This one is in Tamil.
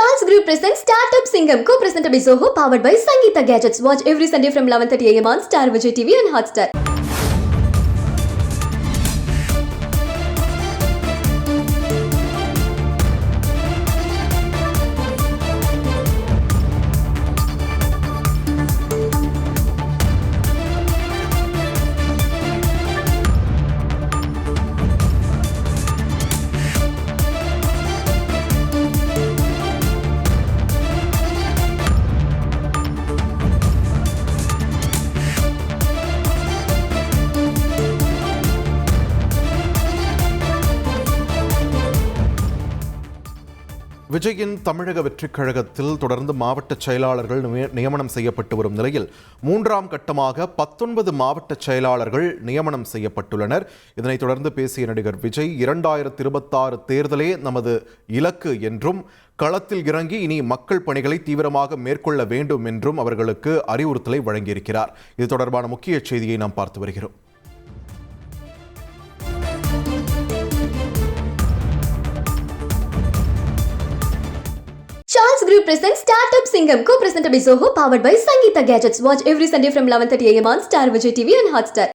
Charles Group presents Startup Singham, co-presented by Zoho, powered by Sangeeta Gadgets. Watch every Sunday from 11:30 a.m. on Star Vijay TV and Hotstar. விஜயின் தமிழக வெற்றிக் கழகத்தில் தொடர்ந்து மாவட்ட செயலாளர்கள் நியமனம் செய்யப்பட்டு வரும் நிலையில் 3ஆம் கட்டமாக 19 மாவட்ட செயலாளர்கள் நியமனம் செய்யப்பட்டுள்ளனர். இதனைத் தொடர்ந்து பேசிய நடிகர் விஜய் 2026 தேர்தலே நமது இலக்கு என்றும் களத்தில் இறங்கி இனி மக்கள் பணிகளை தீவிரமாக மேற்கொள்ள வேண்டும் என்றும் அவர்களுக்கு அறிவுறுத்தலை வழங்கியிருக்கிறார். இது தொடர்பான முக்கிய செய்தியை நாம் பார்த்து வருகிறோம். Charles Group presents Startup Singham, co-presented by Zoho, powered by Sangeeta Gadgets. Watch every Sunday from 11:30 a.m. on Star Vijay TV and Hotstar.